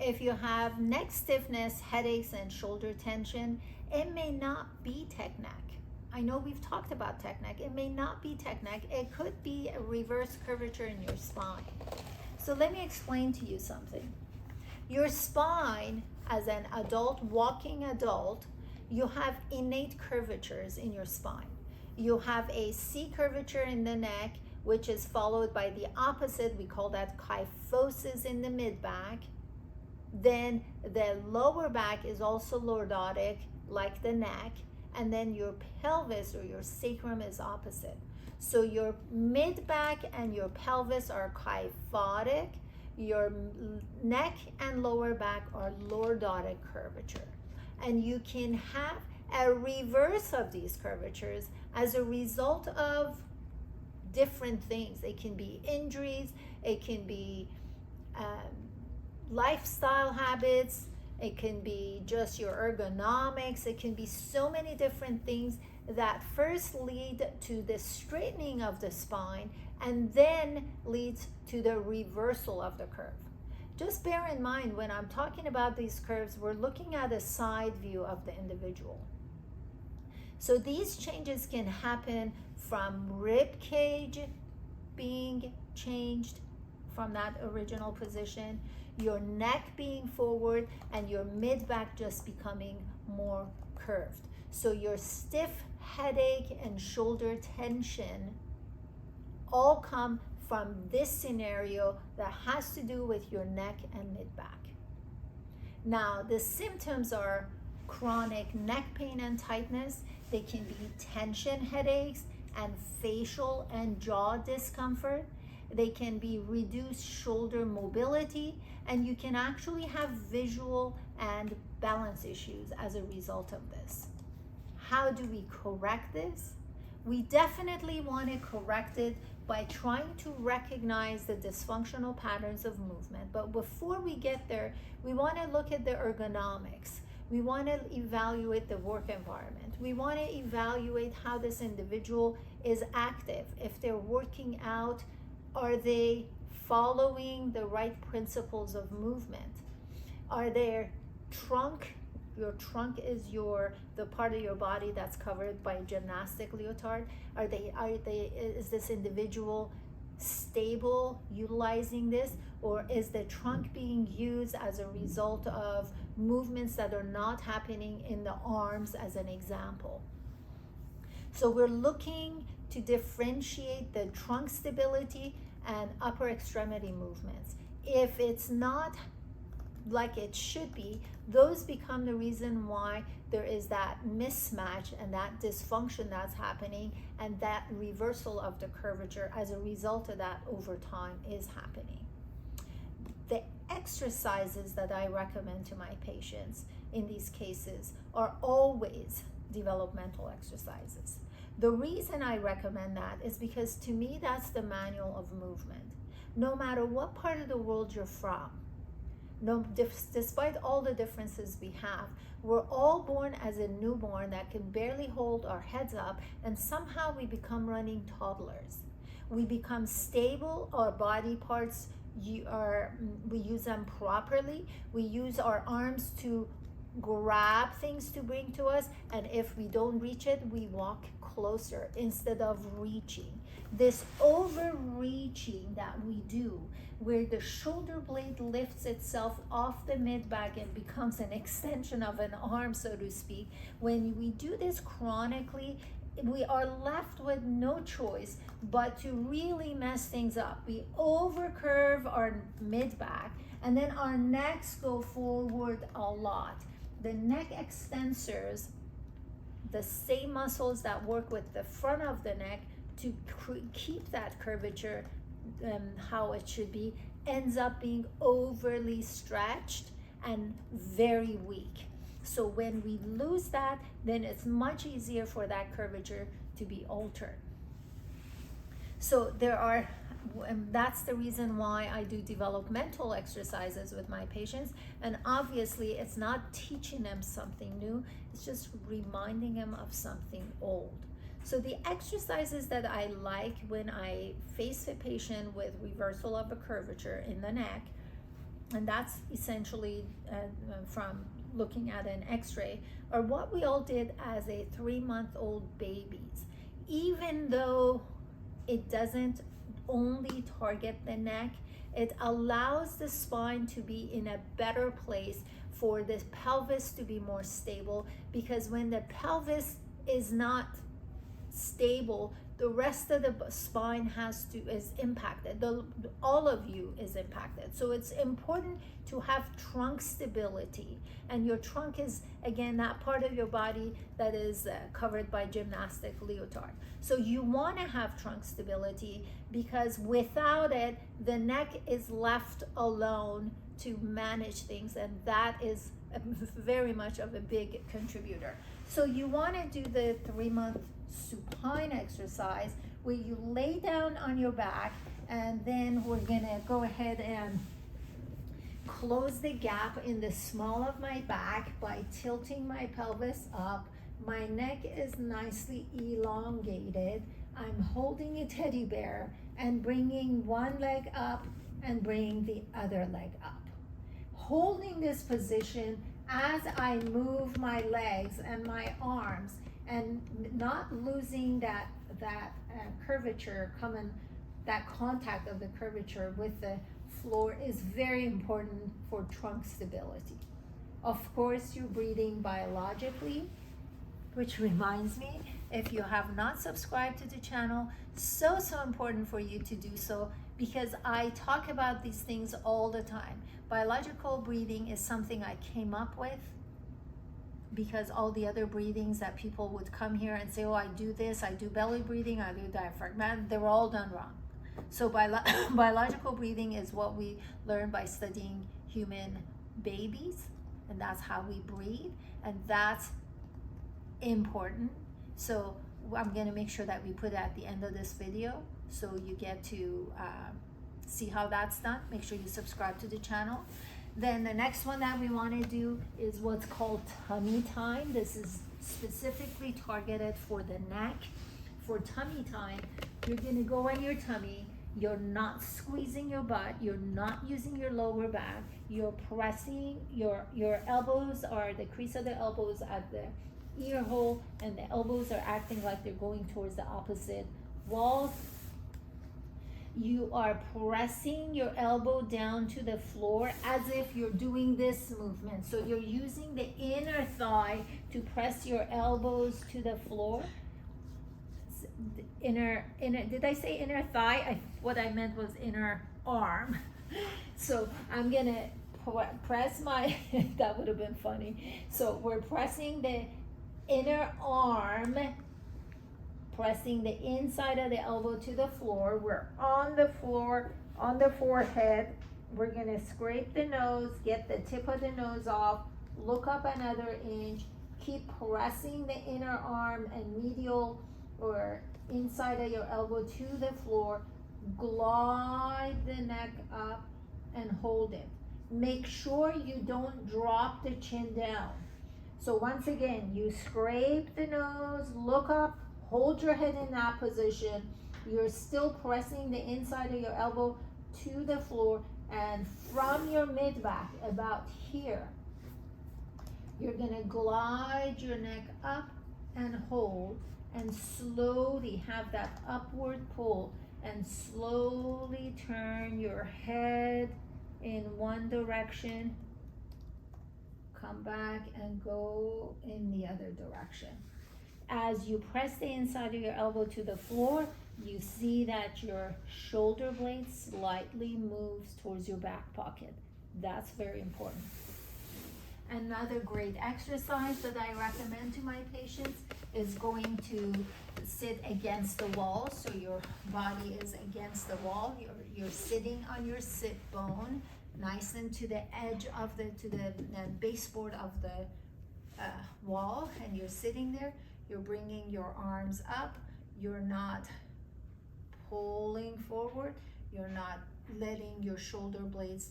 If you have neck stiffness, headaches, and shoulder tension, it may not be tech neck. I know we've talked about tech neck. It may not be tech neck. It could be a reverse curvature in your spine. So let me explain to you something. Your spine, as an adult, walking adult, you have innate curvatures in your spine. You have a C curvature in the neck, which is followed by the opposite. We call that kyphosis in the mid-back. Then the lower back is also lordotic, like the neck. And then your pelvis or your sacrum is opposite. So your mid-back and your pelvis are kyphotic. Your neck and lower back are lordotic curvature. And you can have a reverse of these curvatures as a result of different things. It can be injuries, it can be lifestyle habits, it can be just your ergonomics, it can be so many different things that first lead to the straightening of the spine and then leads to the reversal of the curve. Just bear in mind, when I'm talking about these curves, we're looking at a side view of the individual. So these changes can happen from rib cage being changed from that original position, your neck being forward, and your mid-back just becoming more curved. So your stiff headache and shoulder tension all come from this scenario that has to do with your neck and mid-back. Now, the symptoms are chronic neck pain and tightness. They can be tension headaches and facial and jaw discomfort. They can be reduced shoulder mobility, and you can actually have visual and balance issues as a result of this. How do we correct this? We definitely want to correct it by trying to recognize the dysfunctional patterns of movement. But before we get there, we want to look at the ergonomics. We want to evaluate the work environment. We want to evaluate how this individual is active. If they're working out, are they following the right principles of movement? Are their trunk, your trunk is the part of your body that's covered by a gymnastic leotard. Is this individual stable utilizing this, or is the trunk being used as a result of movements that are not happening in the arms, as an example? So we're looking to differentiate the trunk stability and upper extremity movements. If it's not like it should be, those become the reason why there is that mismatch and that dysfunction that's happening, and that reversal of the curvature as a result of that over time is happening. The exercises that I recommend to my patients in these cases are always developmental exercises. The reason I recommend that is because, to me, that's the manual of movement. No matter what part of the world you're from, despite all the differences we have, we're all born as a newborn that can barely hold our heads up, and somehow we become running toddlers. We become stable, our body parts, we use them properly. We use our arms to grab things to bring to us, and if we don't reach it, we walk closer instead of reaching. This overreaching that we do, where the shoulder blade lifts itself off the mid-back and becomes an extension of an arm, so to speak, when we do this chronically, we are left with no choice but to really mess things up. We overcurve our mid-back, and then our necks go forward a lot. The neck extensors, the same muscles that work with the front of the neck to keep that curvature how it should be, ends up being overly stretched and very weak. So when we lose that, then it's much easier for that curvature to be altered. So that's the reason why I do developmental exercises with my patients. And obviously it's not teaching them something new, it's just reminding them of something old. So the exercises that I like when I face a patient with reversal of a curvature in the neck and that's essentially from looking at an x-ray, or what we all did as a 3-month-old babies. Even though it doesn't only target the neck, it allows the spine to be in a better place for the pelvis to be more stable, because when the pelvis is not stable, the rest of the spine is impacted. All of you is impacted. So it's important to have trunk stability, and your trunk is, again, that part of your body that is covered by gymnastic leotard. So you want to have trunk stability, because without it, the neck is left alone to manage things, and that is very much of a big contributor. So you want to do the 3-month supine exercise, where you lay down on your back, and then we're gonna go ahead and close the gap in the small of my back by tilting my pelvis up. My neck is nicely elongated. I'm holding a teddy bear and bringing one leg up and bringing the other leg up. Holding this position as I move my legs and my arms, and not losing that curvature, that contact of the curvature with the floor is very important for trunk stability. Of course, you're breathing biologically, which reminds me, if you have not subscribed to the channel, so important for you to do so, because I talk about these things all the time. Biological breathing is something I came up with, because all the other breathings that people would come here and say, oh, I do this, I do belly breathing, I do diaphragm, they were all done wrong. So biological breathing is what we learn by studying human babies, and that's how we breathe, and that's important. So I'm going to make sure that we put it at the end of this video, so you get to see how that's done. Make sure you subscribe to the channel. Then the next one that we want to do is what's called tummy time. This is specifically targeted for the neck. For tummy time, you're going to go on your tummy. You're not squeezing your butt. You're not using your lower back. You're pressing your elbows, or the crease of the elbows at the ear hole, and the elbows are acting like they're going towards the opposite walls. You are pressing your elbow down to the floor as if you're doing this movement. So you're using the inner thigh to press your elbows to the floor. Inner, did I say inner thigh? What I meant was inner arm. So I'm gonna press my, that would have been funny. So we're pressing the inner arm, pressing the inside of the elbow to the floor. We're on the floor, on the forehead. We're gonna scrape the nose, get the tip of the nose off, look up another inch, keep pressing the inner arm and medial or inside of your elbow to the floor. Glide the neck up and hold it. Make sure you don't drop the chin down. So once again, you scrape the nose, look up, hold your head in that position. You're still pressing the inside of your elbow to the floor, and from your mid-back, about here, you're gonna glide your neck up and hold, and slowly have that upward pull, and slowly turn your head in one direction, come back and go in the other direction. As you press the inside of your elbow to the floor, you see that your shoulder blade slightly moves towards your back pocket. That's very important. Another great exercise that I recommend to my patients is going to sit against the wall. So your body is against the wall. You're sitting on your sit bone, nice and to the edge of the baseboard of the wall, and you're sitting there. You're bringing your arms up. You're not pulling forward. You're not letting your shoulder blades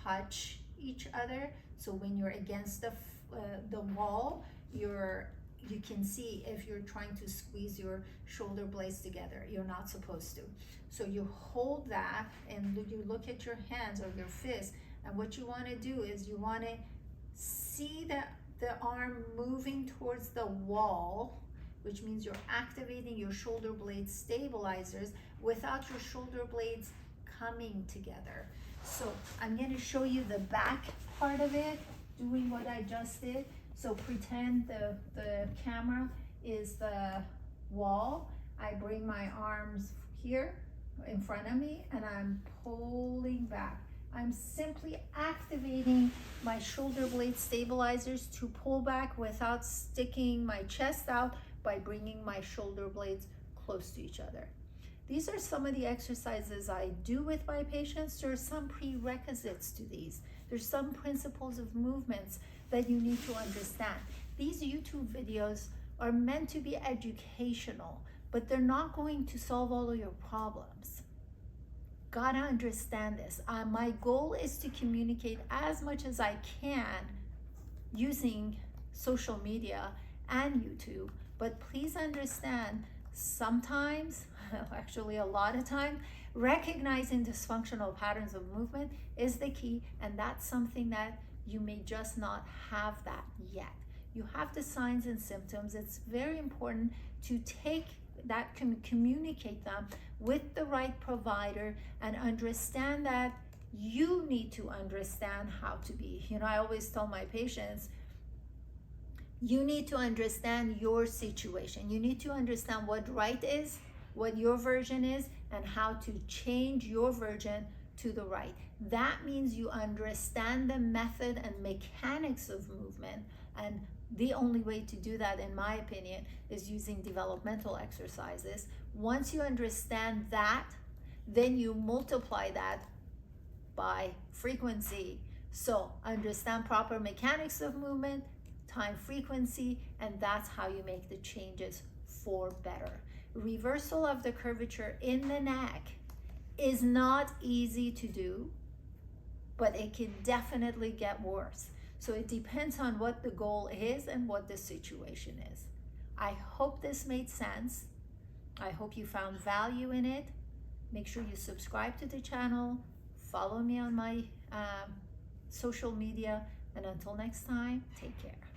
touch each other. So when you're against the wall, you can see if you're trying to squeeze your shoulder blades together. You're not supposed to. So you hold that, and you look at your hands or your fist And what you want to do is you want to see the arm moving towards the wall, which means you're activating your shoulder blade stabilizers without your shoulder blades coming together. So I'm going to show you the back part of it, doing what I just did. So pretend the camera is the wall. I bring my arms here in front of me and I'm pulling back. I'm simply activating my shoulder blade stabilizers to pull back without sticking my chest out by bringing my shoulder blades close to each other. These are some of the exercises I do with my patients. There are some prerequisites to these. There's some principles of movements that you need to understand. These YouTube videos are meant to be educational, but they're not going to solve all of your problems. Gotta understand this. My goal is to communicate as much as I can using social media and YouTube, but please understand sometimes, actually a lot of time, recognizing dysfunctional patterns of movement is the key, and that's something that you may just not have that yet. You have the signs and symptoms. It's very important to take that, communicate them with the right provider and understand that you need to understand how to be. You know, I always tell my patients, you need to understand your situation. You need to understand what right is, what your version is, and how to change your version to the right. That means you understand the method and mechanics of movement, and the only way to do that, in my opinion, is using developmental exercises. Once you understand that, then you multiply that by frequency. So understand proper mechanics of movement, time frequency, and that's how you make the changes for better. Reversal of the curvature in the neck is not easy to do, but it can definitely get worse. So it depends on what the goal is and what the situation is. I hope this made sense. I hope you found value in it. Make sure you subscribe to the channel, follow me on my social media, and until next time, take care.